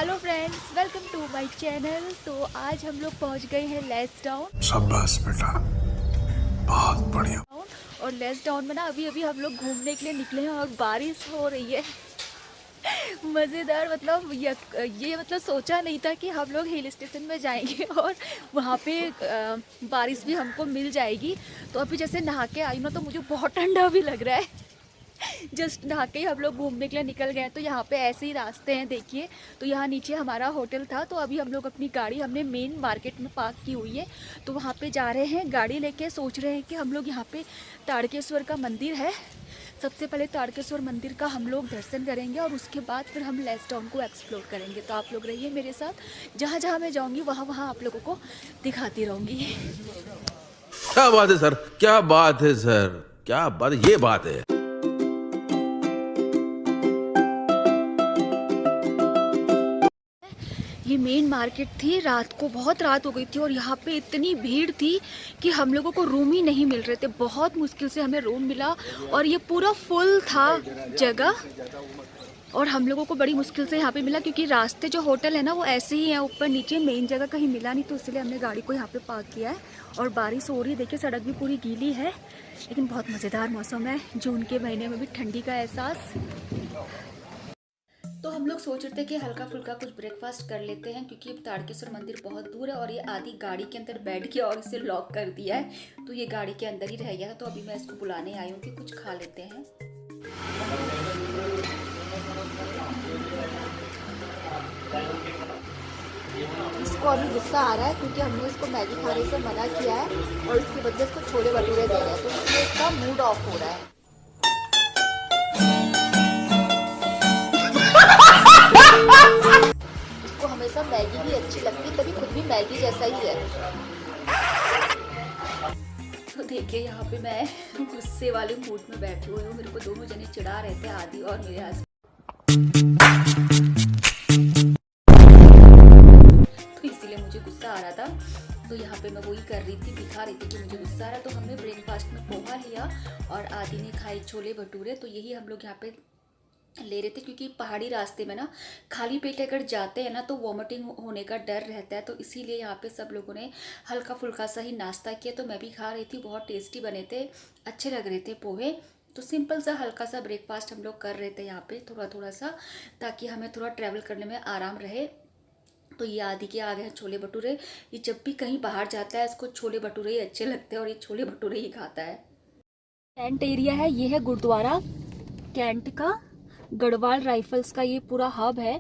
Hello friends, welcome to my channel. तो आज हम लोग पहुंच गए हैं लेस डाउन। शाबाश बेटा, बहुत बढ़िया। और लेस डाउन में ना अभी अभी हम लोग घूमने के लिए निकले हैं और बारिश हो रही है। मज़ेदार। मतलब ये मतलब सोचा नहीं था कि हम लोग हिल स्टेशन में जाएंगे और वहाँ पे बारिश भी हमको मिल जाएगी। तो अभी जैसे नहा के आई ना तो मुझे बहुत ठंडा भी लग रहा है। जस्ट नहा के ही हम लोग घूमने के लिए निकल गए। तो यहाँ पे ऐसे ही रास्ते हैं, देखिए। तो यहाँ नीचे हमारा होटल था। तो अभी हम लोग अपनी गाड़ी हमने मेन मार्केट में पार्क की हुई है। तो वहाँ पे जा रहे हैं गाड़ी लेके। सोच रहे हैं कि हम लोग यहाँ पे ताड़केश्वर का मंदिर है, सबसे पहले ताड़केश्वर मंदिर का हम लोग दर्शन करेंगे और उसके बाद फिर हम लेस डाउन को एक्सप्लोर करेंगे। तो आप लोग रहिए मेरे साथ, जहाँ जहाँ मैं जाऊँगी वहाँ वहाँ आप लोगों को दिखाती रहूँगी। क्या बात है सर, क्या बात है सर, क्या बात, ये बात है। ये मेन मार्केट थी। रात को बहुत रात हो गई थी और यहाँ पे इतनी भीड़ थी कि हम लोगों को रूम ही नहीं मिल रहे थे। बहुत मुश्किल से हमें रूम मिला और ये पूरा फुल था जगह। और हम लोगों को बड़ी मुश्किल से यहाँ पे मिला क्योंकि रास्ते जो होटल है ना वो ऐसे ही है, ऊपर नीचे, मेन जगह कहीं मिला नहीं। तो इसलिए हमने गाड़ी को यहाँ पे पार्क किया है। और बारिश हो रही है, देखिए सड़क भी पूरी गीली है, लेकिन बहुत मज़ेदार मौसम है। जून के महीने में भी ठंडी का एहसास। तो हम लोग सोच रहे थे कि हल्का फुल्का कुछ ब्रेकफास्ट कर लेते हैं क्योंकि ताड़केश्वर मंदिर बहुत दूर है और ये आधी गाड़ी के अंदर बैठ गया और इसे लॉक कर दिया है। तो ये गाड़ी के अंदर ही रह गया था। तो अभी मैं इसको बुलाने आई हूँ कि कुछ खा लेते हैं। इसको अभी गुस्सा आ रहा है क्योंकि हमने इसको मैगी खाने से मना किया है और इसके बदले इसको छोले भटूरे दे रहे हैं। तो इसलिए इसका मूड ऑफ हो रहा है। इसको हमेशा मैगी भी अच्छी लगती है, तभी खुद भी मैगी जैसा ही है। तो देखिए यहाँ पे मैं गुस्से वाले मूड में बैठी हुई हूँ। मेरे को दोनों जने चिढ़ा रहे थे, आदि और मेरे हस्बैंड। तो इसीलिए मुझे गुस्सा आ रहा था। तो यहाँ पे मैं वही कर रही थी, दिखा रही थी कि मुझे गुस्सा आ रहा है। तो हमने ब्रेकफास्ट में पोहा लिया और आदि ने खाई छोले भटूरे। तो यही हम लोग यहाँ पे ले रहे थे क्योंकि पहाड़ी रास्ते में ना खाली पेट अगर जाते हैं ना तो वॉमिटिंग होने का डर रहता है। तो इसीलिए यहाँ पे सब लोगों ने हल्का फुल्का सा ही नाश्ता किया। तो मैं भी खा रही थी, बहुत टेस्टी बने थे, अच्छे लग रहे थे पोहे। तो सिंपल सा हल्का सा ब्रेकफास्ट हम लोग कर रहे थे यहाँ पे, थोड़ा थोड़ा सा, ताकि हमें थोड़ा ट्रैवल करने में आराम रहे। तो ये आदि के आ गए हैं छोले भटूरे। ये जब भी कहीं बाहर जाता है इसको छोले भटूरे ही अच्छे लगते हैं और ये छोले भटूरे ही खाता है। कैंट एरिया है, ये है गुरुद्वारा कैंट का। गढ़वाल राइफल्स का ये पूरा हब है।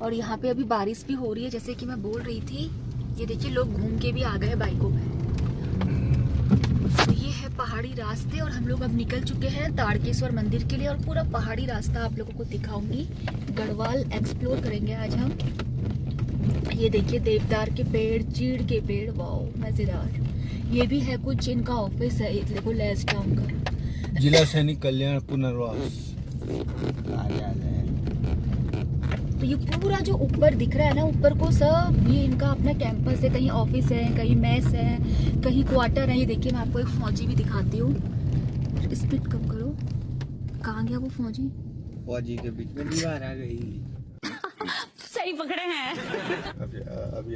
और यहाँ पे अभी बारिश भी हो रही है जैसे कि मैं बोल रही थी। ये देखिए लोग घूम के भी आ गए हैं बाइकों में। तो ये है पहाड़ी रास्ते और हम लोग अब निकल चुके हैं ताड़केश्वर मंदिर के लिए। और पूरा पहाड़ी रास्ता आप लोगों को दिखाऊंगी। गढ़वाल एक्सप्लोर करेंगे आज हम। ये देखिए देवदार के पेड़, चीड़ के पेड़, वाओ मजेदार। ये भी है कुछ इनका ऑफिस है, देखो लेस डाउन का, जिला सैनिक कल्याण पुनर्वास। तो ये पूरा जो ऊपर दिख रहा है ना, ऊपर को सब ये इनका अपना कैंपस है। कहीं ऑफिस है, कहीं मेस है, कहीं क्वार्टर है। ये देखिए मैं आपको एक फौजी भी दिखाती हूँ। स्पीड कम करो। कहाँ गया वो फौजी? फौजी के बीच में दीवार आ गई। सही पकड़े हैं। अभी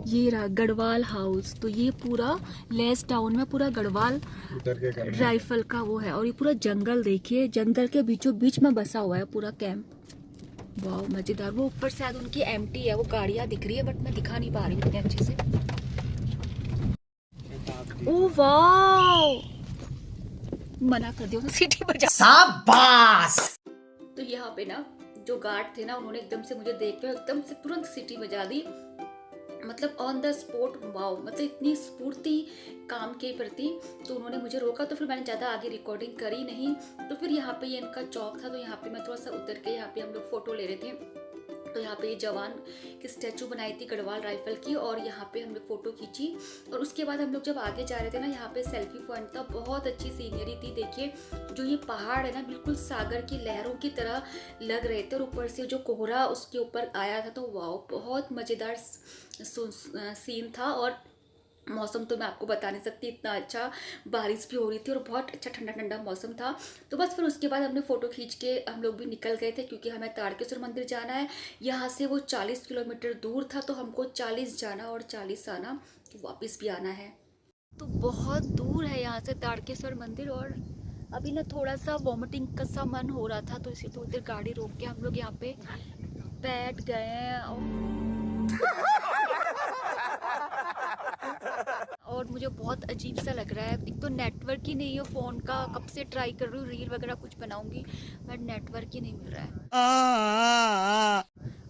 ये रहा गढ़वाल हाउस। तो ये पूरा लेस टाउन में पूरा गढ़वाल राइफल का वो है। और ये पूरा जंगल देखिए, जंगल के बीचों बीच में बसा हुआ है पूरा कैंप। वाह मजेदार। वो ऊपर शायद उनकी एम्प्टी है, वो गाड़ियां दिख रही है बट मैं दिखा नहीं पा रही हूँ इतने अच्छे से। ओह वाह, मना कर दिया सीटी बजा। शाबाश। तो यहाँ पे ना जो गार्ड थे ना, उन्होंने एकदम से मुझे देख के एकदम से तुरंत सीटी बजा दी, मतलब ऑन द स्पॉट। वाओ, मतलब इतनी स्फूर्ति काम के प्रति। तो उन्होंने मुझे रोका तो फिर मैंने ज़्यादा आगे रिकॉर्डिंग करी नहीं। तो फिर यहाँ पे ये इनका चौक था, तो यहाँ पे मैं थोड़ा सा उतर के यहाँ पे हम लोग फोटो ले रहे थे। तो यहाँ पे ये जवान की स्टैचू बनाई थी गढ़वाल राइफल की और यहाँ पे हमने फोटो खींची। और उसके बाद हम लोग जब आगे जा रहे थे ना, यहाँ पे सेल्फी पॉइंट था। बहुत अच्छी सीनरी थी। देखिए जो ये पहाड़ है ना, बिल्कुल सागर की लहरों की तरह लग रहे थे और ऊपर से जो कोहरा उसके ऊपर आया था। तो वाह, बहुत मज़ेदार सीन था। और मौसम तो मैं आपको बता नहीं सकती, इतना अच्छा, बारिश भी हो रही थी और बहुत अच्छा ठंडा ठंडा मौसम था। तो बस फिर उसके बाद हमने फ़ोटो खींच के हम लोग भी निकल गए थे, क्योंकि हमें तारकेश्वर मंदिर जाना है। यहाँ से वो 40 किलोमीटर दूर था, तो हमको 40 जाना और 40 आना, तो वापस भी आना है। तो बहुत दूर है यहाँ से तारकेश्वर मंदिर, और अभी ना थोड़ा सा वॉमिटिंग का सा मन हो रहा था, तो इसी थोड़ी देर गाड़ी रोक के हम लोग यहाँ पे बैठ गए हैं। और मुझे बहुत अजीब सा लग रहा है, एक तो नेटवर्क ही नहीं है फ़ोन का, कब से ट्राई कर रही हूँ रील वगैरह कुछ बनाऊंगी, बट नेटवर्क ही नहीं मिल रहा है।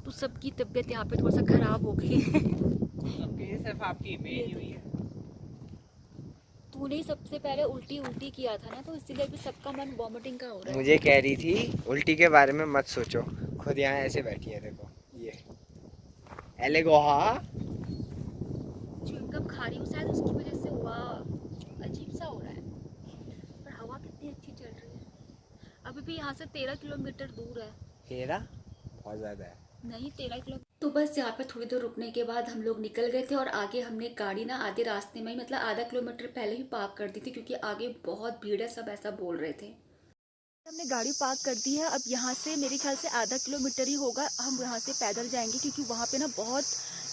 तो सबकी तबीयत यहाँ पे थोड़ा सा खराब हो गई है। सिर्फ आपकी इमेज हुई है। तूने ही सबसे पहले उल्टी किया था ना, तो इसीलिए भी सबका मन वॉमिटिंग का हो रहा है। मुझे कह रही थी उल्टी के बारे में मत सोचो, खुद यहाँ ऐसे बैठी है, देखो ये एलेगोहा च्युइंगम खा रही हूँ, शायद उसकी वजह से हुआ, अजीब सा हो रहा है। पर हवा कितनी अच्छी चल रही है। अभी भी यहाँ से 13 किलोमीटर दूर है। 13 बहुत ज़्यादा है। नहीं, 13 किलोमीटर। तो बस यहाँ पे थोड़ी देर रुकने के बाद हम लोग निकल गए थे, और आगे हमने गाड़ी ना आधे रास्ते में ही, मतलब आधा किलोमीटर पहले ही पार्क कर दी थी, क्योंकि आगे बहुत भीड़ है, सब ऐसा बोल रहे थे। हमने गाड़ी पार्क कर दी है। अब यहाँ से मेरे ख्याल से आधा किलोमीटर ही होगा, हम यहाँ से पैदल जाएंगे, क्योंकि वहाँ पे ना बहुत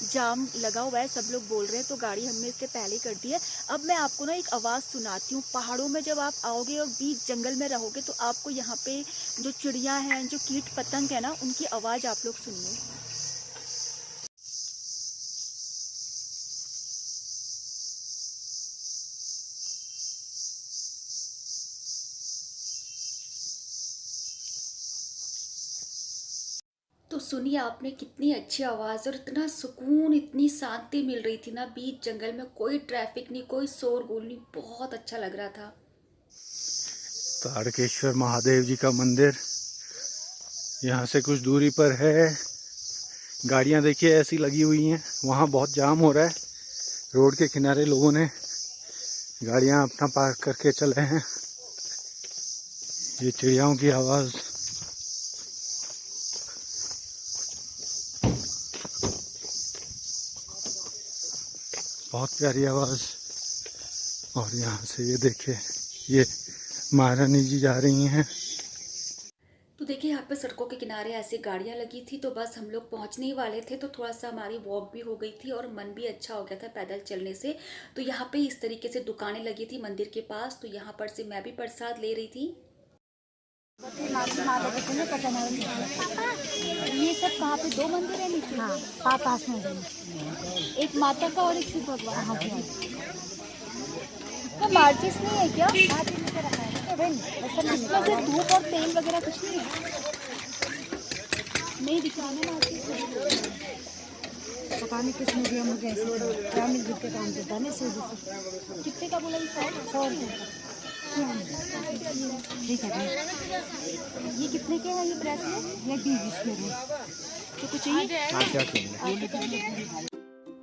जाम लगा हुआ है, सब लोग बोल रहे हैं, तो गाड़ी हमने इससे पहले ही कर दी है। अब मैं आपको ना एक आवाज़ सुनाती हूँ। पहाड़ों में जब आप आओगे और बीच जंगल में रहोगे, तो आपको यहाँ पे जो चिड़िया हैं, जो कीट पतंग है ना, उनकी आवाज़ आप लोग सुनिए। तो सुनिए आपने, कितनी अच्छी आवाज़ और इतना सुकून, इतनी शांति मिल रही थी ना बीच जंगल में, कोई ट्रैफिक नहीं, कोई शोरगुल नहीं, बहुत अच्छा लग रहा था। तारकेश्वर महादेव जी का मंदिर यहाँ से कुछ दूरी पर है। गाड़ियाँ देखिए ऐसी लगी हुई हैं, वहाँ बहुत जाम हो रहा है। रोड के किनारे लोगों ने गाड़ियाँ अपना पार्क करके चले हैं। ये चिड़ियाओं की आवाज़, बहुत प्यारी आवाज़। और यहाँ से ये देखिए, ये महारानी जी जा रही हैं। तो देखिए यहाँ पे सड़कों के किनारे ऐसे गाड़ियाँ लगी थी, तो बस हम लोग पहुँचने ही वाले थे, तो थोड़ा सा हमारी वॉक भी हो गई थी और मन भी अच्छा हो गया था पैदल चलने से। तो यहाँ पे इस तरीके से दुकानें लगी थी मंदिर के पास, तो यहाँ पर से मैं भी प्रसाद ले रही थी। ये सब कहाँ पे, 2 मंदिर है नीचे? हाँ, पास में एक माता का और एक शिव भगवान। हाँ जी। तो मार्चिस नहीं है क्या? इसमें से धूप और तेल वगैरह कुछ नहीं है? नहीं दिख रहा है मार्चिस। पता नहीं किसने दिया मुझे, ऐसे क्या मिल के काम करता है ना। कितने का बोला? 100 ठीक है। ये कितने के हैं ये ब्रेसलेट? ये 20 में है। तो कुछ चाहिए?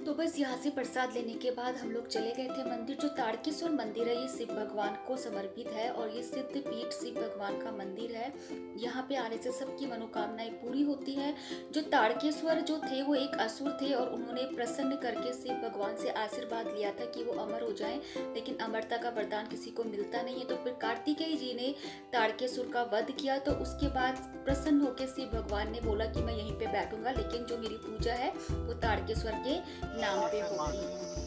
तो बस यहाँ से प्रसाद लेने के बाद हम लोग चले गए थे मंदिर। जो तारकेश्वर मंदिर है, ये शिव भगवान को समर्पित है और ये सिद्ध पीठ शिव भगवान का मंदिर है। यहाँ पे आने से सबकी मनोकामनाएं पूरी होती है। जो तारकेश्वर जो थे वो एक असुर थे और उन्होंने प्रसन्न करके शिव भगवान से आशीर्वाद लिया था कि वो अमर हो जाएं, लेकिन अमरता का वरदान किसी को मिलता नहीं है। तो फिर कार्तिकेय जी ने तारकेश्वर का वध किया, तो उसके बाद प्रसन्न होकर शिव भगवान ने बोला कि मैं यहीं पे बैठूंगा, लेकिन जो मेरी पूजा है वो तारकेश्वर के नाम पे होगी।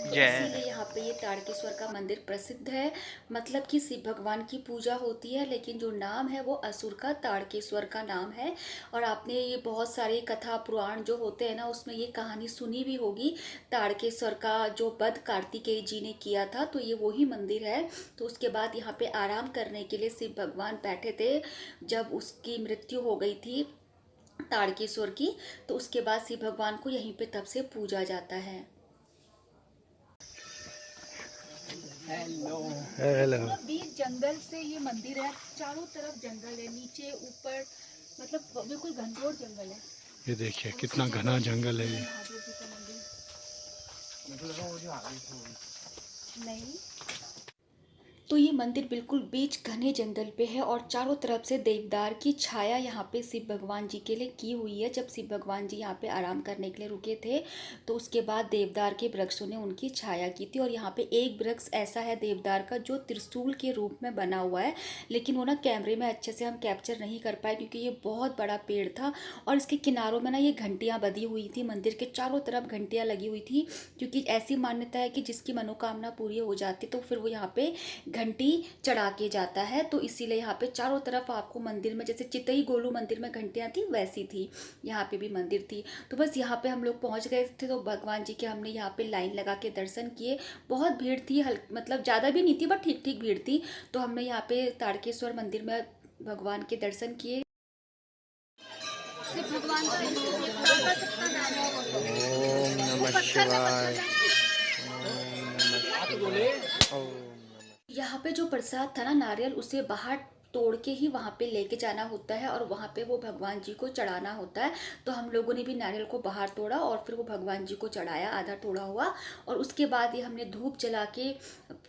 तो इसीलिए यहाँ पे ये तारकेश्वर का मंदिर प्रसिद्ध है। मतलब कि शिव भगवान की पूजा होती है, लेकिन जो नाम है वो असुर का तारकेश्वर का नाम है। और आपने ये बहुत सारे कथा पुराण जो होते हैं ना, उसमें ये कहानी सुनी भी होगी। तारकेश्वर का जो वध कार्तिकेय जी ने किया था, तो ये वही मंदिर है। तो उसके बाद यहाँ पे आराम करने के लिए शिव भगवान बैठे थे जब उसकी मृत्यु हो गई थी तारकेश्वर की। तो उसके बाद शिव भगवान को यहीं पे तब से पूजा जाता है। हेलो। बीच जंगल से ये मंदिर है, चारों तरफ जंगल है, नीचे ऊपर, मतलब बिल्कुल घनघोर जंगल है। ये देखिए कितना घना जंगल है ये। नहीं, तो ये मंदिर बिल्कुल बीच घने जंगल पे है और चारों तरफ से देवदार की छाया यहाँ पे शिव भगवान जी के लिए की हुई है। जब शिव भगवान जी यहाँ पे आराम करने के लिए रुके थे तो उसके बाद देवदार के वृक्षों ने उनकी छाया की थी। और यहाँ पे एक वृक्ष ऐसा है देवदार का जो त्रिशूल के रूप में बना हुआ है, लेकिन वो ना कैमरे में अच्छे से हम कैप्चर नहीं कर पाए क्योंकि ये बहुत बड़ा पेड़ था। और इसके किनारों में ना ये घंटियाँ बधी हुई थी, मंदिर के चारों तरफ घंटियाँ लगी हुई थी, क्योंकि ऐसी मान्यता है कि जिसकी मनोकामना पूरी हो जाती तो फिर वो यहाँ पे घंटी चढ़ा के जाता है। तो इसीलिए यहाँ पे चारों तरफ आपको मंदिर में, जैसे चितई गोलू मंदिर में घंटियाँ थी वैसी थी यहाँ पे भी मंदिर थी। तो बस यहाँ पे हम लोग पहुँच गए थे तो भगवान जी के हमने यहाँ पे लाइन लगा के दर्शन किए। बहुत भीड़ थी, मतलब ज़्यादा भी नहीं थी बट ठीक ठीक भीड़ थी। तो हमने यहाँ पे तारकेश्वर मंदिर में भगवान के दर्शन किए। ओम नमः शिवाय। यहाँ पे जो प्रसाद था ना नारियल, उसे बाहर तोड़ के ही वहाँ पे लेके जाना होता है और वहाँ पे वो भगवान जी को चढ़ाना होता है। तो हम लोगों ने भी नारियल को बाहर तोड़ा और फिर वो भगवान जी को चढ़ाया आधा तोड़ा हुआ। और उसके बाद ये हमने धूप जला के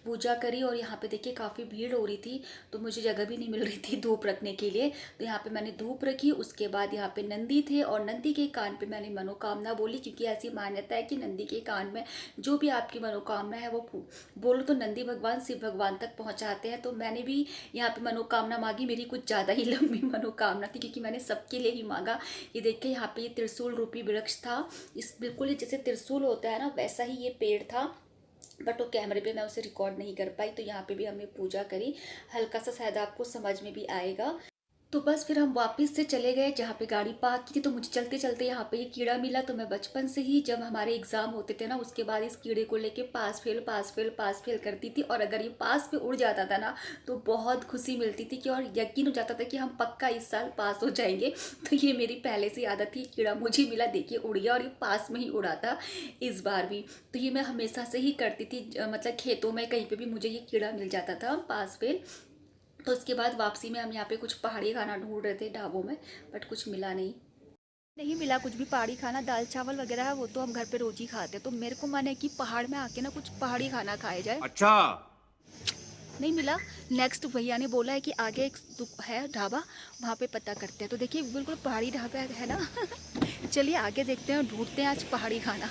पूजा करी। और यहाँ पे देखिए काफ़ी भीड़ हो रही थी तो मुझे जगह भी नहीं मिल रही थी धूप रखने के लिए, तो यहाँ पे मैंने धूप रखी। उसके बाद यहाँ पे नंदी थे और नंदी के कान पे मैंने मनोकामना बोली, क्योंकि ऐसी मान्यता है कि नंदी के कान में जो भी आपकी मनोकामना है वो बोलो तो नंदी भगवान शिव भगवान तक पहुँचाते हैं। तो मैंने भी यहाँ पे मनोकामना मांगी। मेरी कुछ ज़्यादा ही लंबी मनोकामना थी क्योंकि मैंने सबके लिए ही मांगा। ये देखिए यहाँ पे ये त्रिशूल रूपी वृक्ष था, इस बिल्कुल जैसे त्रिशूल होता है ना वैसा ही ये पेड़ था, बट वो कैमरे पे मैं उसे रिकॉर्ड नहीं कर पाई। तो यहाँ पे भी हमने पूजा करी, हल्का सा शायद आपको समझ में भी आएगा। तो बस फिर हम वापस से चले गए जहाँ पे गाड़ी पार्क की थी। तो मुझे चलते चलते यहाँ पे ये कीड़ा मिला। तो मैं बचपन से ही जब हमारे एग्ज़ाम होते थे ना उसके बाद इस कीड़े को लेके पास फेल करती थी। और अगर ये पास पे उड़ जाता था ना तो बहुत खुशी मिलती थी कि और यकीन हो जाता था कि हम पक्का इस साल पास हो जाएंगे। तो ये मेरी पहले से आदत थी, कीड़ा मुझे मिला देखिए उड़ गया और ये पास में ही उड़ा था इस बार भी। तो ये मैं हमेशा से ही करती थी, मतलब खेतों में कहीं पर भी मुझे ये कीड़ा मिल जाता था पास फेल। तो उसके बाद वापसी में हम यहाँ पे कुछ पहाड़ी खाना ढूंढ रहे थे ढाबों में, बट कुछ मिला नहीं मिला कुछ भी पहाड़ी खाना। दाल चावल वगैरह है वो तो हम घर पे रोज ही खाते, तो मेरे को मन है कि पहाड़ में आके ना कुछ पहाड़ी खाना खाया जाए। अच्छा, नहीं मिला। नेक्स्ट भैया ने बोला है कि आगे एक है ढाबा, वहाँ पे पता करते हैं। तो देखिए बिल्कुल पहाड़ी ढाबा है ना। चलिए आगे देखते हैं, ढूंढते हैं आज पहाड़ी खाना।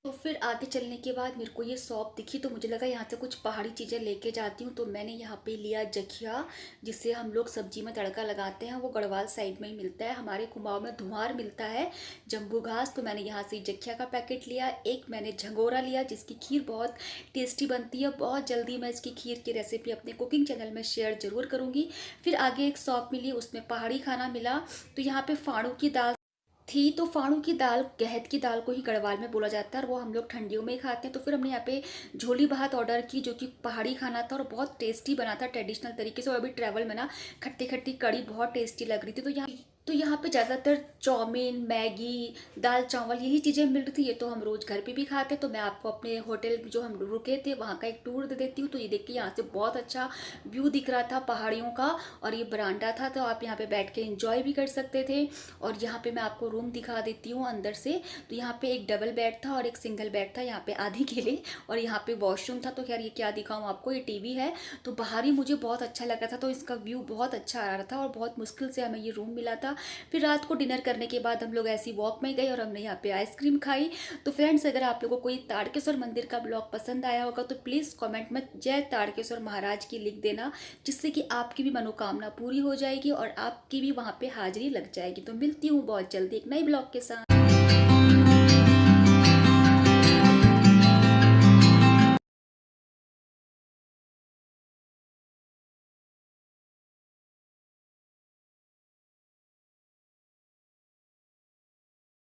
तो फिर आगे चलने के बाद मेरे को ये शॉप दिखी तो मुझे लगा यहाँ से कुछ पहाड़ी चीज़ें लेके जाती हूँ। तो मैंने यहाँ पे लिया जखिया, जिसे हम लोग सब्जी में तड़का लगाते हैं। वो गढ़वाल साइड में ही मिलता है, हमारे कुमाऊं में धुआर मिलता है, जम्बू घास। तो मैंने यहाँ से जखिया का पैकेट लिया। एक मैंने झंगोरा लिया जिसकी खीर बहुत टेस्टी बनती है। बहुत जल्दी मैं इसकी खीर की रेसिपी अपने कुकिंग चैनल में शेयर ज़रूर करूँगी। फिर आगे एक शॉप मिली, उसमें पहाड़ी खाना मिला। तो यहाँ पर फाड़ू की दाल थी। तो फाड़ू की दाल गहत की दाल को ही गढ़वाल में बोला जाता है और वो हम लोग ठंडियों में ही खाते हैं। तो फिर हमने यहाँ पे झोली भात ऑर्डर की जो कि पहाड़ी खाना था और बहुत टेस्टी बना था ट्रेडिशनल तरीके से। और अभी ट्रैवल में ना खट्टी खट्टी कड़ी बहुत टेस्टी लग रही थी। तो यहाँ पे ज़्यादातर चाउमीन, मैगी, दाल चावल यही चीज़ें मिल रही थी। ये तो हम रोज़ घर पे भी खाते। तो मैं आपको अपने होटल जो हम रुके थे वहाँ का एक टूर दे देती हूँ। तो ये देखिए यहाँ से बहुत अच्छा व्यू दिख रहा था पहाड़ियों का और ये बरामदा था, तो आप यहाँ पे बैठ के एंजॉय भी कर सकते थे। और यहाँ पे मैं आपको रूम दिखा देती हूँ अंदर से। तो यहाँ पे एक डबल बेड था और एक सिंगल बेड था यहाँ पे आधी के लिए, और यहाँ पे वॉशरूम था। तो खैर ये क्या दिखाऊँ आपको, ये टीवी है। तो बाहर ही मुझे बहुत अच्छा लग रहा था, तो इसका व्यू बहुत अच्छा आ रहा था और बहुत मुश्किल से हमें ये रूम मिला था। फिर रात को डिनर करने के बाद हम लोग ऐसी वॉक में गए और हमने यहाँ पे आइसक्रीम खाई। तो फ्रेंड्स, अगर आप लोगों को कोई तारकेश्वर मंदिर का ब्लॉग पसंद आया होगा तो प्लीज़ कमेंट में जय तारकेश्वर महाराज की लिख देना, जिससे कि आपकी भी मनोकामना पूरी हो जाएगी और आपकी भी वहाँ पे हाजिरी लग जाएगी। तो मिलती हूँ बहुत जल्दी एक नए ब्लॉग के साथ।